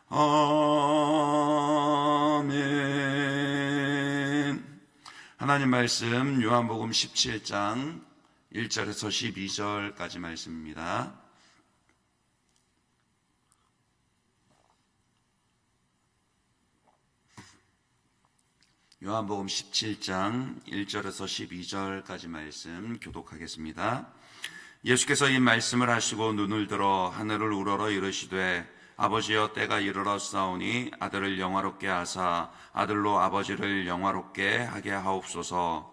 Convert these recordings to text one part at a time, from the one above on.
아멘. 하나님 말씀 요한복음 17장 1절에서 12절까지 말씀입니다. 요한복음 17장 1절에서 12절까지 말씀 교독하겠습니다. 예수께서 이 말씀을 하시고 눈을 들어 하늘을 우러러 이르시되 아버지여 때가 이르렀사오니 아들을 영화롭게 하사 아들로 아버지를 영화롭게 하게 하옵소서.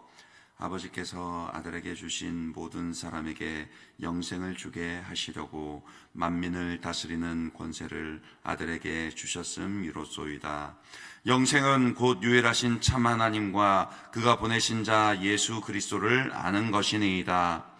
아버지께서 아들에게 주신 모든 사람에게 영생을 주게 하시려고 만민을 다스리는 권세를 아들에게 주셨음이로소이다. 영생은 곧 유일하신 참 하나님과 그가 보내신 자 예수 그리스도를 아는 것이니이다.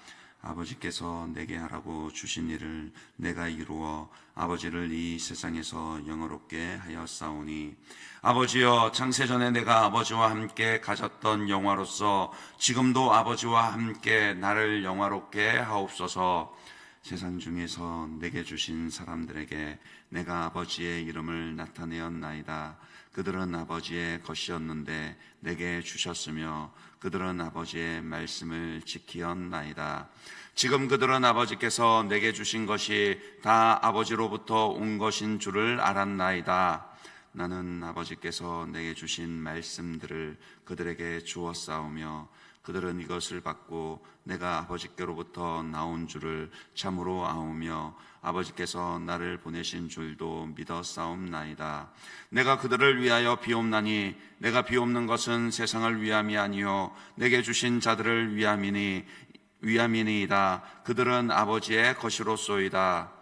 아버지께서 내게 하라고 주신 일을 내가 이루어 아버지를 이 세상에서 영화롭게 하였사오니 아버지여 창세전에 내가 아버지와 함께 가졌던 영화로서 지금도 아버지와 함께 나를 영화롭게 하옵소서. 세상 중에서 내게 주신 사람들에게 내가 아버지의 이름을 나타내었나이다. 그들은 아버지의 것이었는데 내게 주셨으며 그들은 아버지의 말씀을 지키었나이다. 지금 그들은 아버지께서 내게 주신 것이 다 아버지로부터 온 것인 줄을 알았나이다. 나는 아버지께서 내게 주신 말씀들을 그들에게 주었사오며 그들은 이것을 받고 내가 아버지께로부터 나온 줄을 참으로 아오며 아버지께서 나를 보내신 줄도 믿었사옵나이다. 내가 그들을 위하여 비옵나니 내가 비옵는 것은 세상을 위함이 아니요 내게 주신 자들을 위함이니이다. 그들은 아버지의 것이로소이다.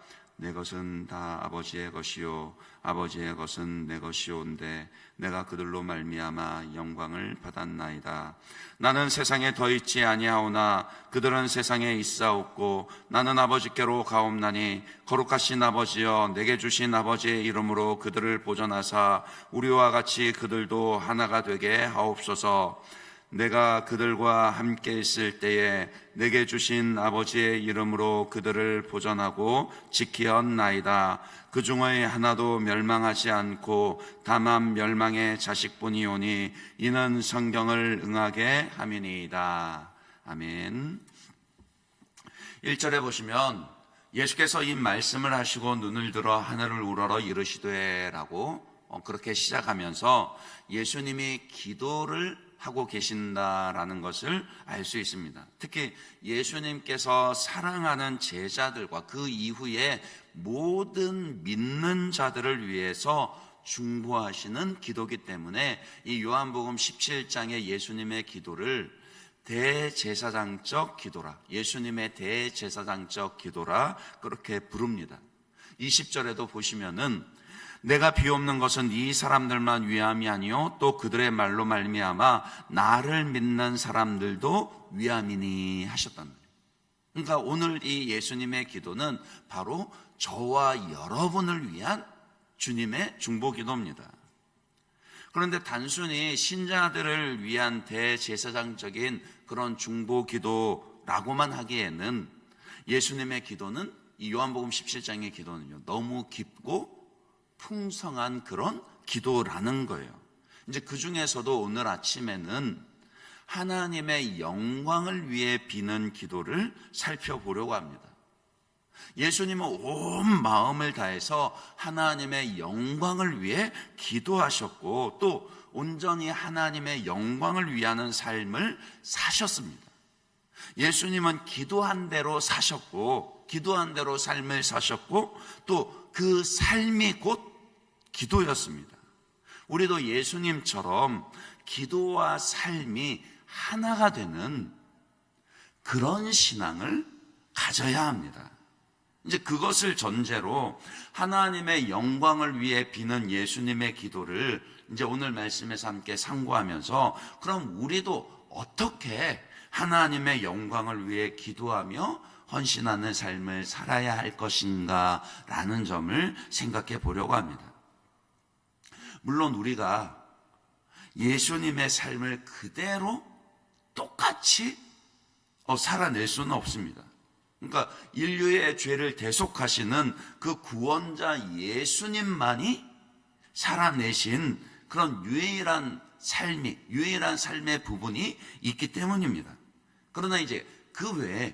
내 것은 다 아버지의 것이요 아버지의 것은 내 것이온데 내가 그들로 말미암아 영광을 받았나이다. 나는 세상에 더 있지 아니하오나 그들은 세상에 있사옵고 나는 아버지께로 가옵나니 거룩하신 아버지여 내게 주신 아버지의 이름으로 그들을 보존하사 우리와 같이 그들도 하나가 되게 하옵소서. 내가 그들과 함께 있을 때에 내게 주신 아버지의 이름으로 그들을 보존하고 지키었나이다. 그 중에 하나도 멸망하지 않고 다만 멸망의 자식뿐이오니 이는 성경을 응하게 함이니이다. 아멘. 1절에 보시면 예수께서 이 말씀을 하시고 눈을 들어 하늘을 우러러 이르시되 라고 그렇게 시작하면서 예수님이 기도를 하고 계신다라는 것을 알 수 있습니다. 특히 예수님께서 사랑하는 제자들과 그 이후에 모든 믿는 자들을 위해서 중보하시는 기도이기 때문에 이 요한복음 17장의 예수님의 기도를 대제사장적 기도라, 예수님의 대제사장적 기도라 그렇게 부릅니다. 20절에도 보시면은 내가 비옵는 것은 이 사람들만 위함이 아니요 또 그들의 말로 말미암아 나를 믿는 사람들도 위함이니 하셨단 말이에요. 그러니까 오늘 이 예수님의 기도는 바로 저와 여러분을 위한 주님의 중보 기도입니다. 그런데 단순히 신자들을 위한 대제사장적인 그런 중보 기도라고만 하기에는 예수님의 기도는 이 요한복음 17장의 기도는요 너무 깊고 풍성한 그런 기도라는 거예요. 이제 그 중에서도 오늘 아침에는 하나님의 영광을 위해 비는 기도를 살펴보려고 합니다. 예수님은 온 마음을 다해서 하나님의 영광을 위해 기도하셨고 또 온전히 하나님의 영광을 위하는 삶을 사셨습니다. 예수님은 기도한 대로 사셨고 기도한 대로 삶을 사셨고 또 그 삶이 곧 기도였습니다. 우리도 예수님처럼 기도와 삶이 하나가 되는 그런 신앙을 가져야 합니다. 이제 그것을 전제로 하나님의 영광을 위해 비는 예수님의 기도를 이제 오늘 말씀에서 함께 상고하면서 그럼 우리도 어떻게 하나님의 영광을 위해 기도하며 헌신하는 삶을 살아야 할 것인가 라는 점을 생각해 보려고 합니다. 물론 우리가 예수님의 삶을 그대로 똑같이 살아낼 수는 없습니다. 그러니까 인류의 죄를 대속하시는 그 구원자 예수님만이 살아내신 그런 유일한 삶의 부분이 있기 때문입니다. 그러나 이제 그 외에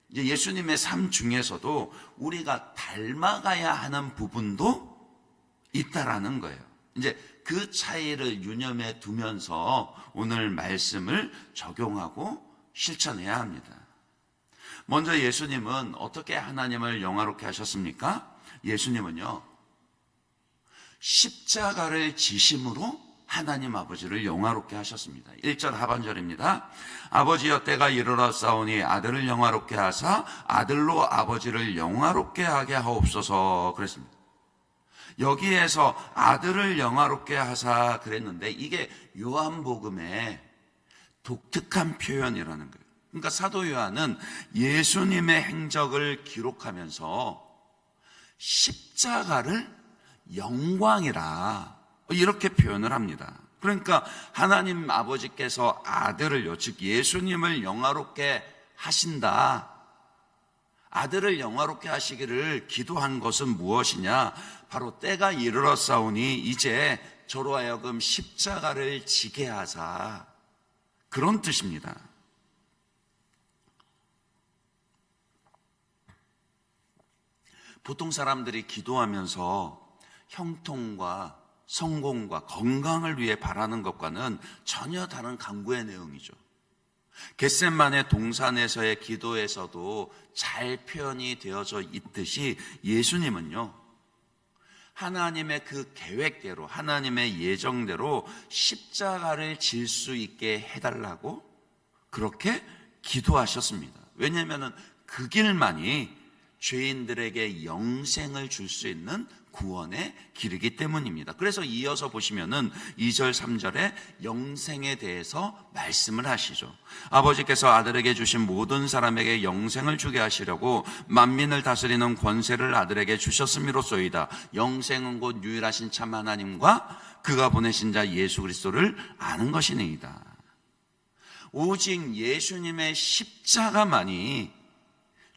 이제 예수님의 삶 중에서도 우리가 닮아가야 하는 부분도 있다라는 거예요. 이제 그 차이를 유념해 두면서 오늘 말씀을 적용하고 실천해야 합니다. 먼저 예수님은 어떻게 하나님을 영화롭게 하셨습니까? 예수님은요, 십자가를 지심으로 하나님 아버지를 영화롭게 하셨습니다. 1절 하반절입니다. 아버지여 때가 이르렀사오니 아들을 영화롭게 하사 아들로 아버지를 영화롭게 하게 하옵소서 그랬습니다. 여기에서 아들을 영화롭게 하사 그랬는데 이게 요한복음의 독특한 표현이라는 거예요. 그러니까 사도 요한은 예수님의 행적을 기록하면서 십자가를 영광이라 이렇게 표현을 합니다. 그러니까 하나님 아버지께서 아들을요, 즉 예수님을 영화롭게 하신다. 아들을 영화롭게 하시기를 기도한 것은 무엇이냐? 바로 때가 이르렀사오니 이제 저로 하여금 십자가를 지게 하사, 그런 뜻입니다. 보통 사람들이 기도하면서 형통과 성공과 건강을 위해 바라는 것과는 전혀 다른 간구의 내용이죠. 겟세마네 동산에서의 기도에서도 잘 표현이 되어져 있듯이 예수님은요, 하나님의 그 계획대로, 하나님의 예정대로 십자가를 질 수 있게 해달라고 그렇게 기도하셨습니다. 왜냐하면 그 길만이 죄인들에게 영생을 줄 수 있는 구원의 길이기 때문입니다. 그래서 이어서 보시면은 2절 3절에 영생에 대해서 말씀을 하시죠. 아버지께서 아들에게 주신 모든 사람에게 영생을 주게 하시려고 만민을 다스리는 권세를 아들에게 주셨음이로소이다. 영생은 곧 유일하신 참 하나님과 그가 보내신 자 예수 그리스도를 아는 것이니이다. 오직 예수님의 십자가만이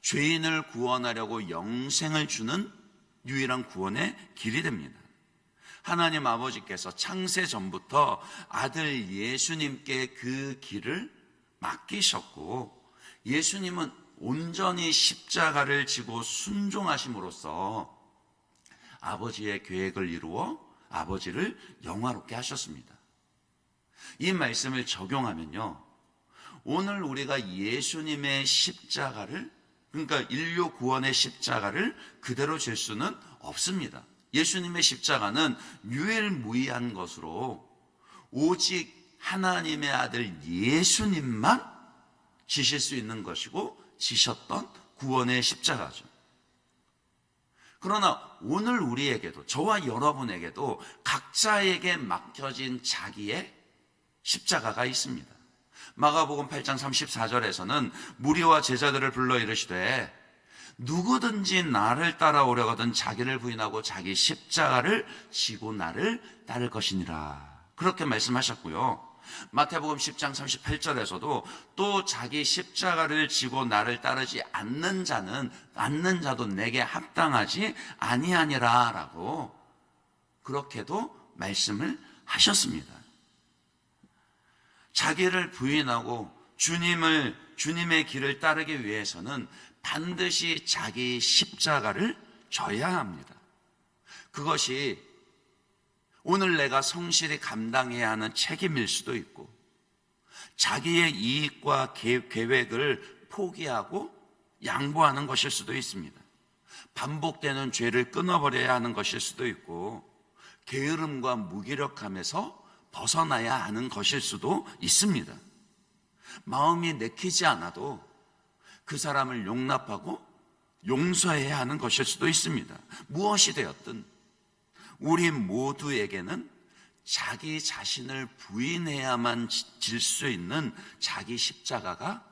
죄인을 구원하려고 영생을 주는 유일한 구원의 길이 됩니다. 하나님 아버지께서 창세 전부터 아들 예수님께 그 길을 맡기셨고, 예수님은 온전히 십자가를 지고 순종하심으로써 아버지의 계획을 이루어 아버지를 영화롭게 하셨습니다. 이 말씀을 적용하면요, 오늘 우리가 예수님의 십자가를, 그러니까 인류 구원의 십자가를 그대로 질 수는 없습니다. 예수님의 십자가는 유일무이한 것으로 오직 하나님의 아들 예수님만 지실 수 있는 것이고 지셨던 구원의 십자가죠. 그러나 오늘 우리에게도, 저와 여러분에게도 각자에게 맡겨진 자기의 십자가가 있습니다. 마가복음 8장 34절에서는 무리와 제자들을 불러 이르시되 누구든지 나를 따라오려거든 자기를 부인하고 자기 십자가를 지고 나를 따를 것이니라, 그렇게 말씀하셨고요. 마태복음 10장 38절에서도 또 자기 십자가를 지고 나를 따르지 않는 자도 내게 합당하지 아니하니라 라고 그렇게도 말씀을 하셨습니다. 자기를 부인하고 주님의 길을 따르기 위해서는 반드시 자기 십자가를 져야 합니다. 그것이 오늘 내가 성실히 감당해야 하는 책임일 수도 있고, 자기의 이익과 계획을 포기하고 양보하는 것일 수도 있습니다. 반복되는 죄를 끊어버려야 하는 것일 수도 있고, 게으름과 무기력함에서 벗어나야 하는 것일 수도 있습니다. 마음이 내키지 않아도 그 사람을 용납하고 용서해야 하는 것일 수도 있습니다. 무엇이 되었든 우리 모두에게는 자기 자신을 부인해야만 질 수 있는 자기 십자가가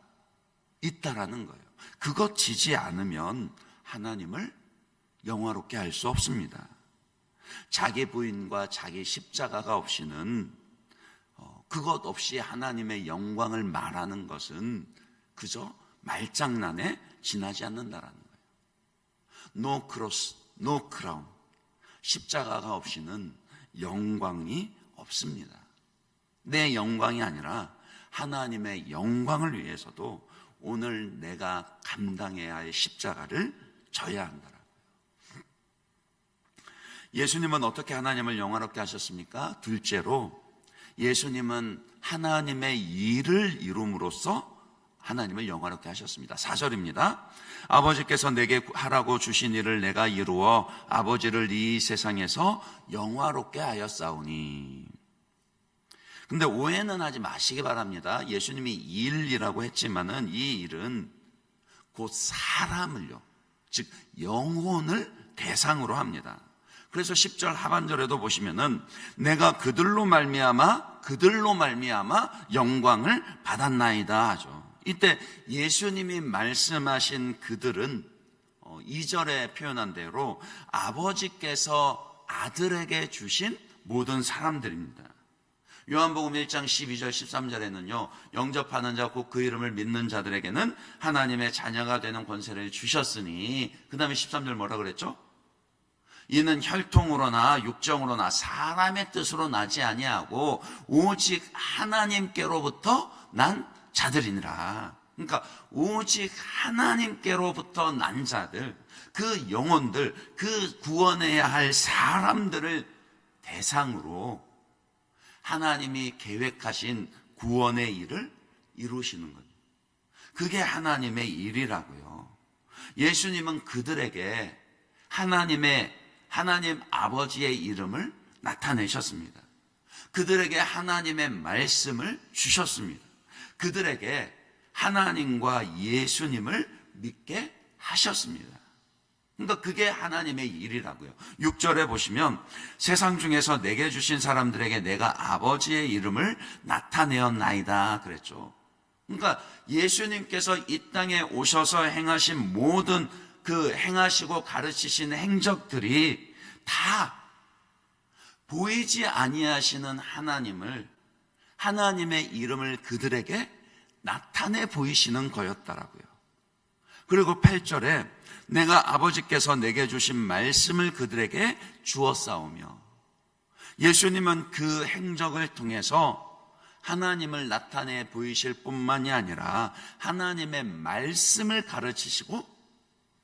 있다라는 거예요. 그것 지지 않으면 하나님을 영화롭게 할 수 없습니다. 자기 부인과 자기 십자가가 없이는, 그것 없이 하나님의 영광을 말하는 것은 그저 말장난에 지나지 않는다라는 거예요. No cross, no crown. 십자가가 없이는 영광이 없습니다. 내 영광이 아니라 하나님의 영광을 위해서도 오늘 내가 감당해야 할 십자가를 져야 한다. 예수님은 어떻게 하나님을 영화롭게 하셨습니까? 둘째로 예수님은 하나님의 일을 이룸으로써 하나님을 영화롭게 하셨습니다. 4절입니다. 아버지께서 내게 하라고 주신 일을 내가 이루어 아버지를 이 세상에서 영화롭게 하였사오니. 근데 오해는 하지 마시기 바랍니다. 예수님이 일이라고 했지만은 이 일은 곧 사람을요, 즉 영혼을 대상으로 합니다. 그래서 10절 하반절에도 보시면은 내가 그들로 말미암아 영광을 받았나이다 하죠. 이때 예수님이 말씀하신 그들은 2절에 표현한 대로 아버지께서 아들에게 주신 모든 사람들입니다. 요한복음 1장 12절 13절에는요, 영접하는 자 곧 그 이름을 믿는 자들에게는 하나님의 자녀가 되는 권세를 주셨으니, 그 다음에 13절 뭐라 그랬죠? 이는 혈통으로나 육정으로나 사람의 뜻으로 나지 아니하고 오직 하나님께로부터 난 자들이니라. 그러니까 오직 하나님께로부터 난 자들, 그 영혼들, 그 구원해야 할 사람들을 대상으로 하나님이 계획하신 구원의 일을 이루시는 거예요. 그게 하나님의 일이라고요. 예수님은 그들에게 하나님 아버지의 이름을 나타내셨습니다. 그들에게 하나님의 말씀을 주셨습니다. 그들에게 하나님과 예수님을 믿게 하셨습니다. 그러니까 그게 하나님의 일이라고요. 6절에 보시면 세상 중에서 내게 주신 사람들에게 내가 아버지의 이름을 나타내었나이다 그랬죠. 그러니까 예수님께서 이 땅에 오셔서 행하신 모든 그 행하시고 가르치신 행적들이 다 보이지 아니하시는 하나님의 이름을 그들에게 나타내 보이시는 거였다라고요. 그리고 8절에 내가 아버지께서 내게 주신 말씀을 그들에게 주었사오며, 예수님은 그 행적을 통해서 하나님을 나타내 보이실 뿐만이 아니라 하나님의 말씀을 가르치시고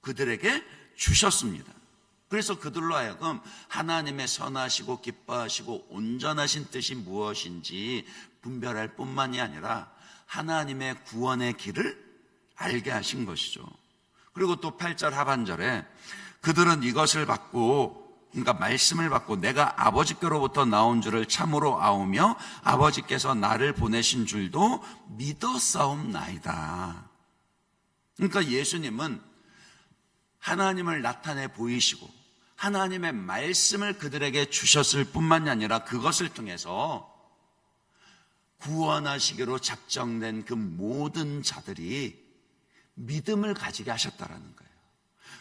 그들에게 주셨습니다. 그래서 그들로 하여금 하나님의 선하시고 기뻐하시고 온전하신 뜻이 무엇인지 분별할 뿐만이 아니라 하나님의 구원의 길을 알게 하신 것이죠. 그리고 또 8절 하반절에 그들은 이것을 받고, 그러니까 말씀을 받고 내가 아버지께로부터 나온 줄을 참으로 아오며 아버지께서 나를 보내신 줄도 믿었사옵나이다. 그러니까 예수님은 하나님을 나타내 보이시고 하나님의 말씀을 그들에게 주셨을 뿐만이 아니라 그것을 통해서 구원하시기로 작정된 그 모든 자들이 믿음을 가지게 하셨다라는 거예요.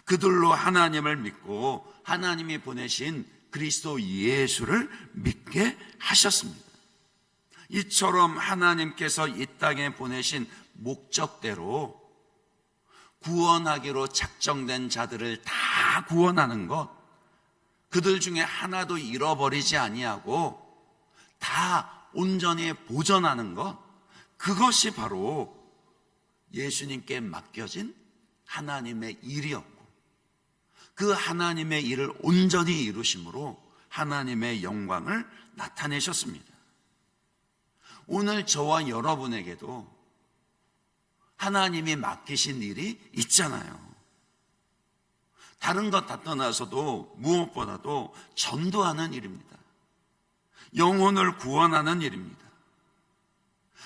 그들로 하나님을 믿고 하나님이 보내신 그리스도 예수를 믿게 하셨습니다. 이처럼 하나님께서 이 땅에 보내신 목적대로 구원하기로 작정된 자들을 다 구원하는 것, 그들 중에 하나도 잃어버리지 아니하고 다 온전히 보전하는 것, 그것이 바로 예수님께 맡겨진 하나님의 일이었고, 그 하나님의 일을 온전히 이루심으로 하나님의 영광을 나타내셨습니다. 오늘 저와 여러분에게도 하나님이 맡기신 일이 있잖아요. 다른 것 다 떠나서도 무엇보다도 전도하는 일입니다. 영혼을 구원하는 일입니다.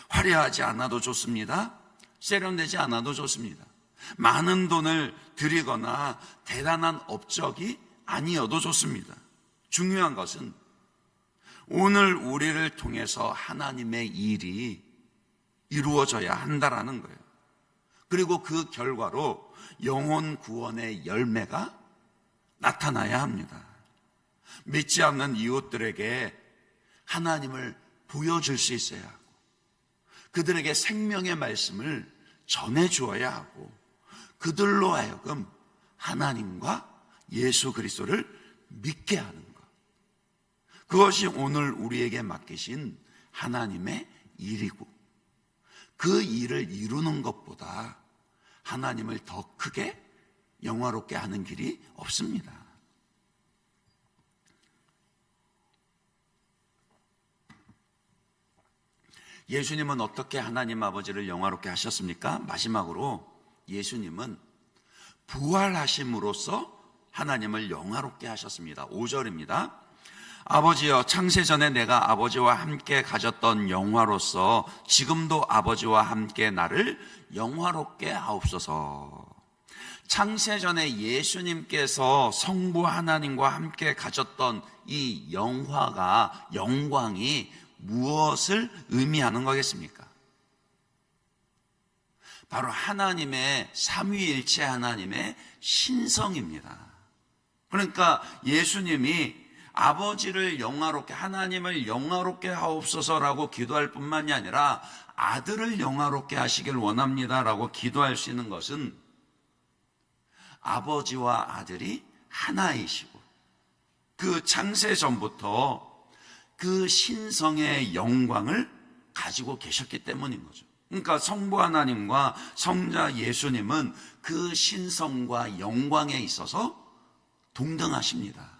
화려하지 않아도 좋습니다. 세련되지 않아도 좋습니다. 많은 돈을 들이거나 대단한 업적이 아니어도 좋습니다. 중요한 것은 오늘 우리를 통해서 하나님의 일이 이루어져야 한다라는 거예요. 그리고 그 결과로 영혼 구원의 열매가 나타나야 합니다. 믿지 않는 이웃들에게 하나님을 보여줄 수 있어야 하고, 그들에게 생명의 말씀을 전해주어야 하고, 그들로 하여금 하나님과 예수 그리스도를 믿게 하는 것, 그것이 오늘 우리에게 맡기신 하나님의 일이고, 그 일을 이루는 것보다 하나님을 더 크게 영화롭게 하는 길이 없습니다. 예수님은 어떻게 하나님 아버지를 영화롭게 하셨습니까? 마지막으로 예수님은 부활하심으로써 하나님을 영화롭게 하셨습니다. 5절입니다. 아버지여, 창세전에 내가 아버지와 함께 가졌던 영화로서 지금도 아버지와 함께 나를 영화롭게 하옵소서. 창세전에 예수님께서 성부 하나님과 함께 가졌던 이 영광이 무엇을 의미하는 거겠습니까? 바로 하나님의 삼위일체 하나님의 신성입니다. 그러니까 예수님이 아버지를 영화롭게, 하나님을 영화롭게 하옵소서라고 기도할 뿐만이 아니라 아들을 영화롭게 하시길 원합니다라고 기도할 수 있는 것은 아버지와 아들이 하나이시고, 그 창세 전부터 그 신성의 영광을 가지고 계셨기 때문인 거죠. 그러니까 성부 하나님과 성자 예수님은 그 신성과 영광에 있어서 동등하십니다.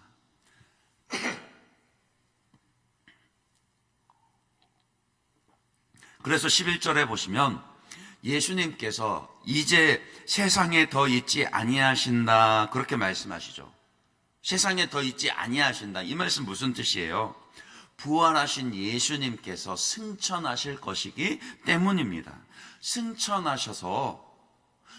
그래서 11절에 보시면 예수님께서 이제 세상에 더 있지 아니하신다, 그렇게 말씀하시죠. 세상에 더 있지 아니하신다, 이 말씀 무슨 뜻이에요? 부활하신 예수님께서 승천하실 것이기 때문입니다. 승천하셔서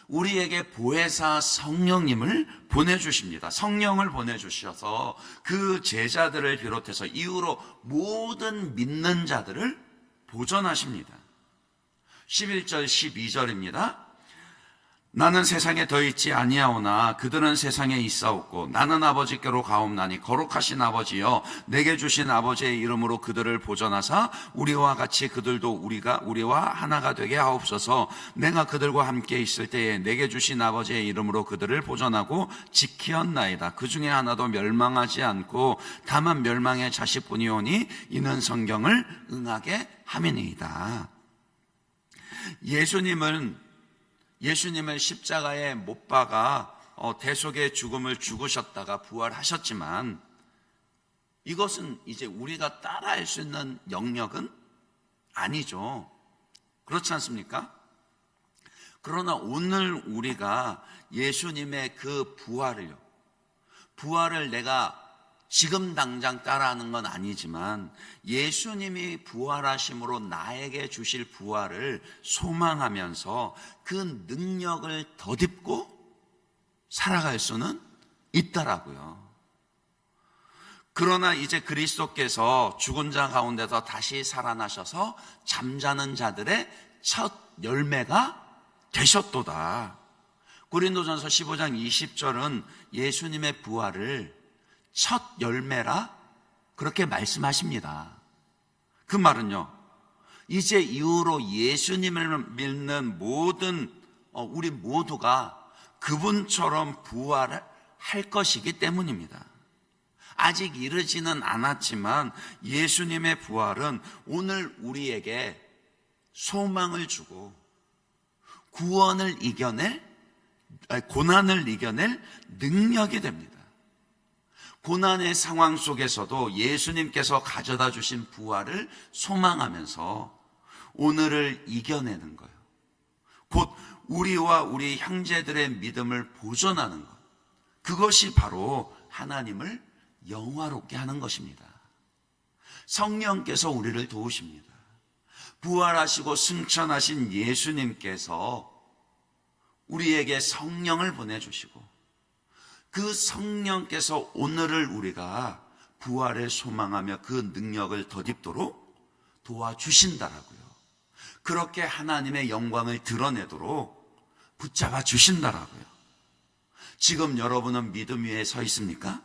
우리에게 보혜사 성령님을 보내주십니다. 성령을 보내주셔서 그 제자들을 비롯해서 이후로 모든 믿는 자들을 보존하십니다. 11절 12절입니다. 나는 세상에 더 있지 아니하오나 그들은 세상에 있사옵고 나는 아버지께로 가옵나니 거룩하신 아버지여, 내게 주신 아버지의 이름으로 그들을 보존하사 우리와 같이 그들도 우리와 하나가 되게 하옵소서. 내가 그들과 함께 있을 때에 내게 주신 아버지의 이름으로 그들을 보존하고 지키었나이다. 그 중에 하나도 멸망하지 않고 다만 멸망의 자식뿐이오니 이는 성경을 응하게 함이니이다. 예수님을 십자가에 못 박아 대속의 죽음을 죽으셨다가 부활하셨지만, 이것은 이제 우리가 따라할 수 있는 영역은 아니죠. 그렇지 않습니까? 그러나 오늘 우리가 예수님의 그 부활을 내가 지금 당장 따라하는 건 아니지만 예수님이 부활하심으로 나에게 주실 부활을 소망하면서 그 능력을 덧입고 살아갈 수는 있더라고요. 그러나 이제 그리스도께서 죽은 자 가운데서 다시 살아나셔서 잠자는 자들의 첫 열매가 되셨도다. 고린도전서 15장 20절은 예수님의 부활을 첫 열매라 그렇게 말씀하십니다. 그 말은요, 이제 이후로 예수님을 믿는 모든 우리 모두가 그분처럼 부활을 할 것이기 때문입니다. 아직 이르지는 않았지만 예수님의 부활은 오늘 우리에게 소망을 주고 고난을 이겨낼 능력이 됩니다. 고난의 상황 속에서도 예수님께서 가져다 주신 부활을 소망하면서 오늘을 이겨내는 거예요. 곧 우리와 우리 형제들의 믿음을 보존하는 것, 그것이 바로 하나님을 영화롭게 하는 것입니다. 성령께서 우리를 도우십니다. 부활하시고 승천하신 예수님께서 우리에게 성령을 보내주시고, 그 성령께서 오늘을 우리가 부활을 소망하며 그 능력을 덧입도록 도와주신다라고요. 그렇게 하나님의 영광을 드러내도록 붙잡아 주신다라고요. 지금 여러분은 믿음 위에 서 있습니까?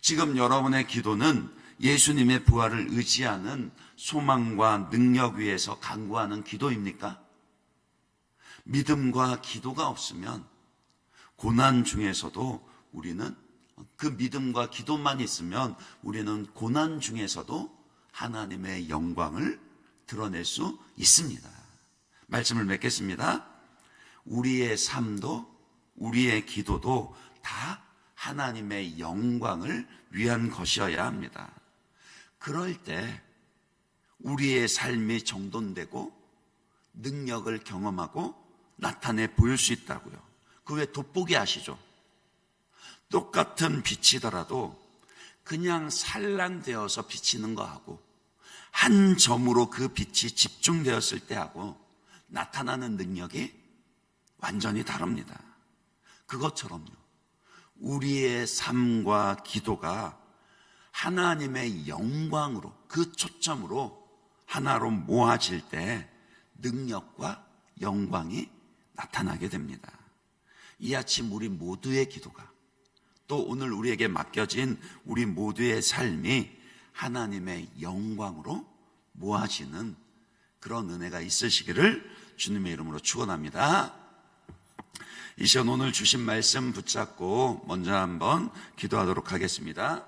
지금 여러분의 기도는 예수님의 부활을 의지하는 소망과 능력 위에서 간구하는 기도입니까? 믿음과 기도가 없으면 고난 중에서도 우리는 그 믿음과 기도만 있으면 우리는 고난 중에서도 하나님의 영광을 드러낼 수 있습니다. 말씀을 맺겠습니다. 우리의 삶도 우리의 기도도 다 하나님의 영광을 위한 것이어야 합니다. 그럴 때 우리의 삶이 정돈되고 능력을 경험하고 나타내 보일 수 있다고요. 그 왜 돋보기 아시죠? 똑같은 빛이더라도 그냥 산란되어서 비치는 거하고 한 점으로 그 빛이 집중되었을 때하고 나타나는 능력이 완전히 다릅니다. 그것처럼요, 우리의 삶과 기도가 하나님의 영광으로, 그 초점으로 하나로 모아질 때 능력과 영광이 나타나게 됩니다. 이 아침 우리 모두의 기도가, 또 오늘 우리에게 맡겨진 우리 모두의 삶이 하나님의 영광으로 모아지는 그런 은혜가 있으시기를 주님의 이름으로 축원합니다. 이 시간 오늘 주신 말씀 붙잡고 먼저 한번 기도하도록 하겠습니다.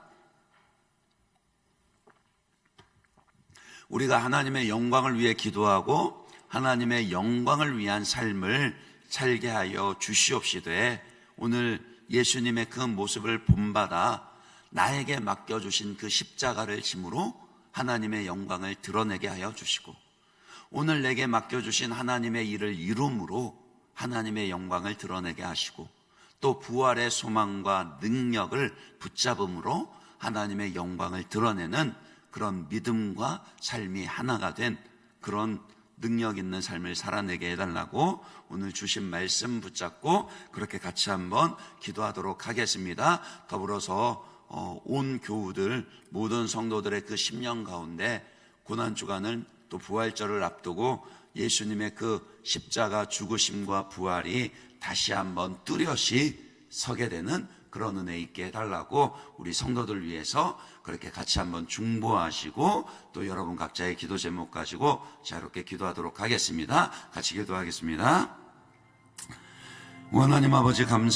우리가 하나님의 영광을 위해 기도하고 하나님의 영광을 위한 삶을 살게 하여 주시옵시되, 오늘 예수님의 그 모습을 본받아 나에게 맡겨주신 그 십자가를 힘으로 하나님의 영광을 드러내게 하여 주시고, 오늘 내게 맡겨주신 하나님의 일을 이룸으로 하나님의 영광을 드러내게 하시고, 또 부활의 소망과 능력을 붙잡음으로 하나님의 영광을 드러내는 그런 믿음과 삶이 하나가 된 그런 능력 있는 삶을 살아내게 해달라고 오늘 주신 말씀 붙잡고 그렇게 같이 한번 기도하도록 하겠습니다. 더불어서 온 교우들, 모든 성도들의 그 10년 가운데 고난주간을 또 부활절을 앞두고 예수님의 그 십자가 죽으심과 부활이 다시 한번 뚜렷이 서게 되는 그런 은혜 있게 해달라고 우리 성도들 위해서 그렇게 같이 한번 중보하시고, 또 여러분 각자의 기도 제목 가지고 자유롭게 기도하도록 하겠습니다. 같이 기도하겠습니다. 하나님 아버지 감사